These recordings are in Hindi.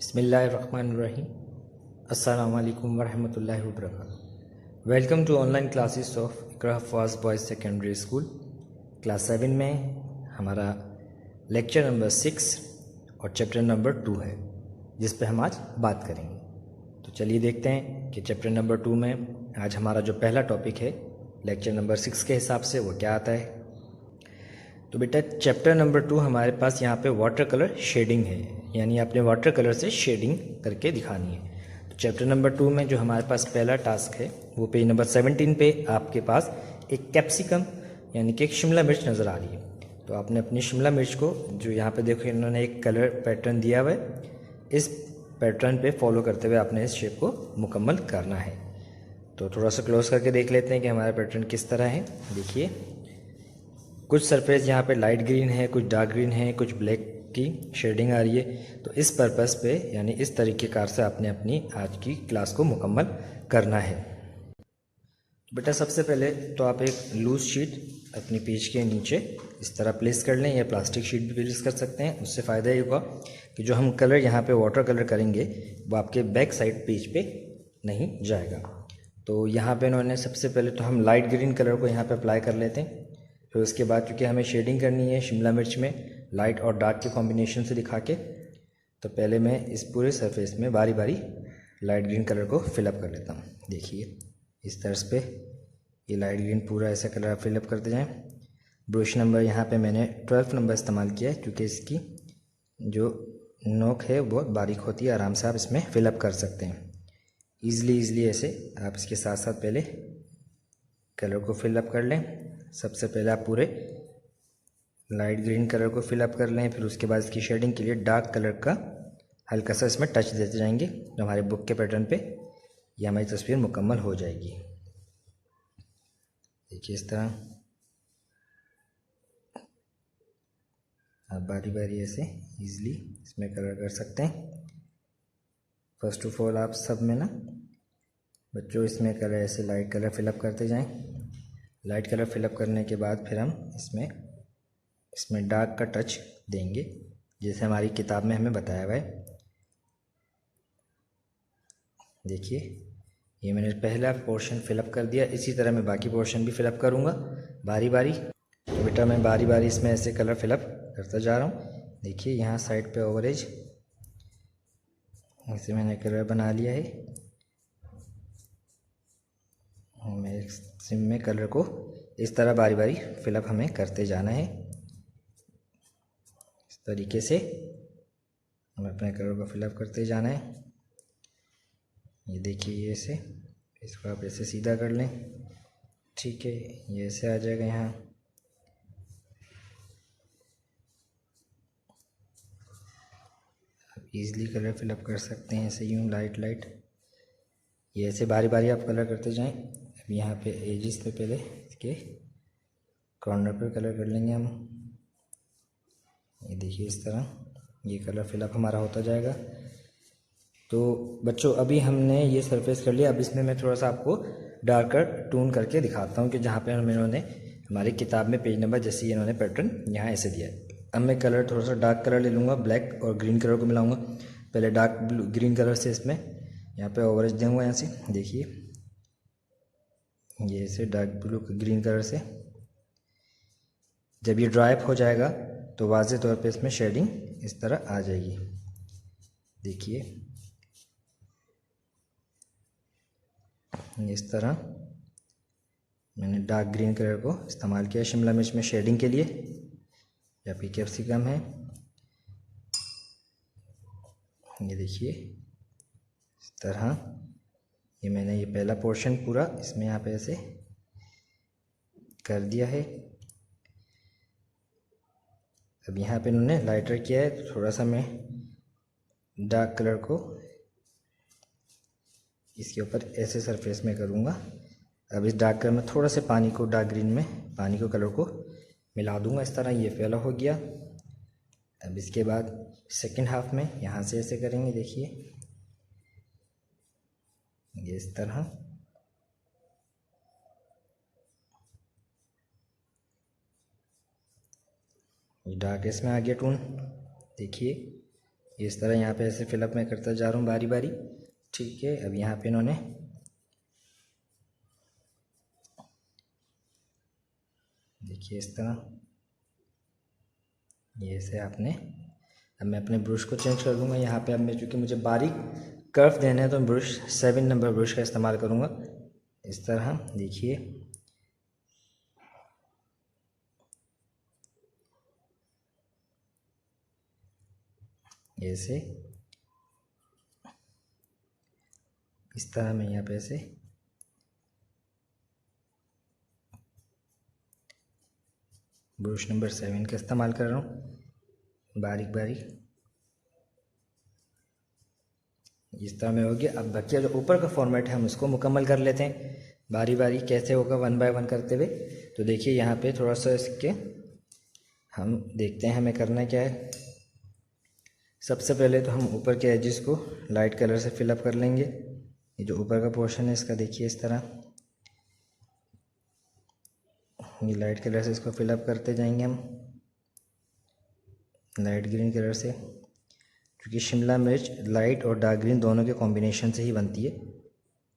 बिस्मिल्लाहिर्रहमानिर्रहीम। अस्सलामु अलैकुम वरहमतुल्लाहि वबरकातुहू। Welcome to online classes of Iqra Hafaz boys secondary school. Class 7 में हमारा लेक्चर नंबर 6 और चैप्टर नंबर 2 है, जिस पे हम आज बात करेंगे। तो चलिए देखते हैं कि चैप्टर नंबर 2 में आज हमारा जो पहला टॉपिक है लेक्चर नंबर 6 के हिसाब से वो क्या आता है। तो बेटा चैप्टर नंबर 2 हमारे पास यहाँ पे वाटर कलर शेडिंग है, यानी आपने वाटर कलर से शेडिंग करके दिखानी है। तो चैप्टर नंबर 2 में जो हमारे पास पहला टास्क है वो पेज नंबर 17 पे आपके पास एक कैप्सिकम यानी कि एक शिमला मिर्च नज़र आ रही है। तो आपने अपनी शिमला मिर्च को, जो यहाँ पे देखो इन्होंने एक कलर पैटर्न दिया हुआ है, इस पैटर्न पे फॉलो करते हुए आपने इस शेप को मुकम्मल करना है। तो थोड़ा सा क्लोज करके देख लेते हैं कि हमारा पैटर्न किस तरह है। देखिए कुछ सरफेस यहाँ पे लाइट ग्रीन है, कुछ डार्क ग्रीन है, कुछ ब्लैक की शेडिंग आ रही है। तो इस पर्पस पे यानी इस तरीक़ेकार से आपने अपनी आज की क्लास को मुकम्मल करना है। बेटा सबसे पहले तो आप एक लूज शीट अपनी पेज के नीचे इस तरह प्लेस कर लें, या प्लास्टिक शीट भी प्लेस कर सकते हैं। उससे फ़ायदा ये होगा कि जो हम कलर यहाँ पे वाटर कलर करेंगे वो आपके बैक साइड पेज पे नहीं जाएगा। तो यहाँ पे इन्होंने सबसे पहले तो हम लाइट ग्रीन कलर को यहाँ पे अप्लाई कर लेते हैं। फिर उसके बाद चूँकि हमें शेडिंग करनी है शिमला मिर्च में लाइट और डार्क के कॉम्बिनेशन से दिखा के, तो पहले मैं इस पूरे सरफेस में बारी बारी लाइट ग्रीन कलर को फिलअप कर लेता हूँ। देखिए इस तरह पे ये लाइट ग्रीन पूरा ऐसा कलर फिलअप करते जाएं। ब्रश नंबर यहाँ पे मैंने 12 नंबर इस्तेमाल किया है, क्योंकि इसकी जो नोक है बहुत बारीक होती है, आराम से आप इसमें फिलअप कर सकते हैं ईज़िली ऐसे। आप इसके साथ साथ पहले कलर को फिलअप कर लें। सबसे पहले आप पूरे लाइट ग्रीन कलर को फिलअप कर लें, फिर उसके बाद इसकी शेडिंग के लिए डार्क कलर का हल्का सा इसमें टच देते जाएंगे। तो हमारे बुक के पैटर्न पे ये हमारी तस्वीर मुकम्मल हो जाएगी। देखिए इस तरह आप बारी बारी ऐसे ईज़िली इसमें कलर कर सकते हैं। फर्स्ट ऑफ ऑल आप सब में ना बच्चों इसमें कलर ऐसे लाइट कलर फिलअप करते जाएं। लाइट कलर फिलअप करने के बाद फिर हम इसमें डार्क का टच देंगे, जैसे हमारी किताब में हमें बताया हुआ है। देखिए ये मैंने पहला पोर्शन फिलअप कर दिया, इसी तरह मैं बाकी पोर्शन भी फिलअप करूँगा बारी बारी। तो बेटा मैं बारी बारी इसमें ऐसे कलर फिलअप करता जा रहा हूँ। देखिए यहाँ साइड पे ओवरेज ऐसे मैंने कलर बना लिया है। मैं सिम में कलर को इस तरह बारी बारी फिलअप हमें करते जाना है। इस तरीके से हमें अपने कलर को फिलअप करते जाना है। ये देखिए ये ऐसे, इसको आप ऐसे सीधा कर लें। ठीक है, ये ऐसे आ जाएगा। यहाँ आप इजीली कलर फिलअप कर सकते हैं ऐसे यूँ लाइट। ये ऐसे बारी बारी आप कलर करते जाएं। अब यहाँ पे एजिस पे पहले इसके कॉर्नर पे कलर कर लेंगे हम। ये देखिए इस तरह ये कलर फिलअप हमारा होता जाएगा। तो बच्चों अभी हमने ये सरफेस कर लिया। अब इसमें मैं थोड़ा सा आपको डार्कर टून करके दिखाता हूँ कि जहाँ पे इन्होंने हमारी किताब में पेज नंबर जैसे इन्होंने पैटर्न यहाँ ऐसे दिया है। अब मैं कलर थोड़ा सा डार्क कलर ले लूँगा, ब्लैक और ग्रीन कलर को मिलाऊँगा। पहले डार्क ग्रीन कलर से इसमें यहाँ पे ओवरेज दूँगा। यहाँ से देखिए ये ऐसे डार्क ब्लू ग्रीन कलर से जब ये ड्राई अप हो जाएगा तो वाज़े तौर पे इसमें शेडिंग इस तरह आ जाएगी। देखिए इस तरह मैंने डार्क ग्रीन कलर को इस्तेमाल किया शिमला मिर्च में शेडिंग के लिए, या फिर कैप्सिकम है। ये देखिए इस तरह ये मैंने ये पहला पोर्शन पूरा इसमें यहाँ पे ऐसे कर दिया है। अब यहाँ पे इन्होंने लाइटर किया है, तो थोड़ा सा मैं डार्क कलर को इसके ऊपर ऐसे सरफेस में करूँगा। अब इस डार्क कलर में थोड़ा से पानी को, डार्क ग्रीन में पानी को कलर को मिला दूँगा। इस तरह ये फैला हो गया। अब इसके बाद सेकंड हाफ में यहाँ से ऐसे करेंगे। देखिए ये इस तरह डार्क इसमें आ गया टोन। देखिए इस तरह यहाँ पे ऐसे फिलअप मैं करता जा रहा हूँ बारी बारी। ठीक है, अब यहाँ पे इन्होंने देखिए इस तरह ये से आपने, अब मैं अपने ब्रश को चेंज कर दूँगा। यहाँ पे अब मैं, चूँकि मुझे बारीक कर्व देना है तो मैं ब्रश 7 नंबर ब्रश का इस्तेमाल करूँगा। इस तरह देखिए ऐसे, इस तरह मैं यहाँ पे ऐसे ब्रश नंबर 7 का इस्तेमाल कर रहा हूँ बारीक बारीक। इस तरह में हो गया। अब बाकी जो ऊपर का फॉर्मेट है हम उसको मुकम्मल कर लेते हैं बारी बारी। कैसे होगा 1 बाय 1 करते हुए। तो देखिए यहाँ पे थोड़ा सा इसके हम देखते हैं हमें करना क्या है। सबसे पहले तो हम ऊपर के एजेस को लाइट कलर से फिलअप कर लेंगे। ये जो ऊपर का पोर्शन है इसका देखिए इस तरह, ये लाइट कलर से इसको फिलअप करते जाएंगे हम लाइट ग्रीन कलर से, क्योंकि शिमला मिर्च लाइट और डार्क ग्रीन दोनों के कॉम्बिनेशन से ही बनती है।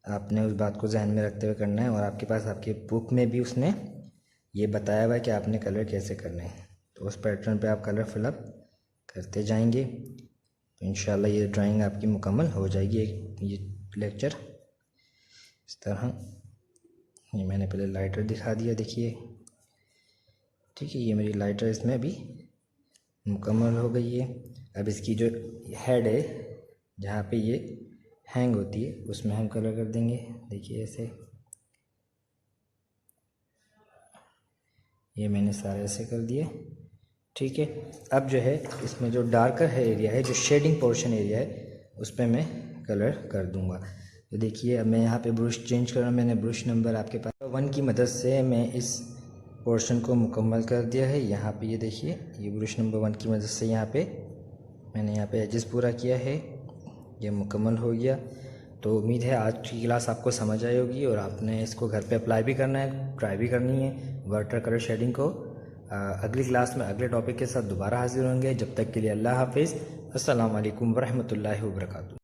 आपने उस बात को जहन में रखते हुए करना है, और आपके पास आपके बुक में भी उसने ये बताया हुआ है कि आपने कलर कैसे करने हैं। तो उस पैटर्न पे आप कलर फिलअप करते जाएंगे तो इंशाल्लाह ये ड्राइंग आपकी मुकम्मल हो जाएगी। ये लेक्चर इस तरह, ये मैंने पहले लाइटर दिखा दिया देखिए। ठीक है, ये मेरी लाइटर इसमें अभी मुकम्मल हो गई है। अब इसकी जो हेड है जहाँ पे ये हैंग होती है उसमें हम कलर कर देंगे। देखिए ऐसे, ये मैंने सारे ऐसे कर दिए। ठीक है, अब जो है इसमें जो डार्कर है एरिया है, जो शेडिंग पोर्शन एरिया है, उस पर मैं कलर कर दूंगा। तो देखिए अब मैं यहाँ पे ब्रश चेंज कर रहा हूँ। मैंने ब्रश नंबर आपके पास 1 की मदद से मैं इस पोर्शन को मुकम्मल कर दिया है। यहाँ पे ये देखिए, ये ब्रश नंबर 1 की मदद से यहाँ पे मैंने यहाँ पे एजेस पूरा किया है, ये मुकम्मल हो गया। तो उम्मीद है आज की क्लास आपको समझ आई होगी और आपने इसको घर पे अप्लाई भी करना है, ट्राई भी करनी है वाटर कलर शेडिंग को। अगली क्लास में अगले टॉपिक के साथ दोबारा हाजिर होंगे। जब तक के लिए अल्लाह हाफिज़। अस्सलाम वालेकुम वरहमतुल्लाहि वबरकातुहू।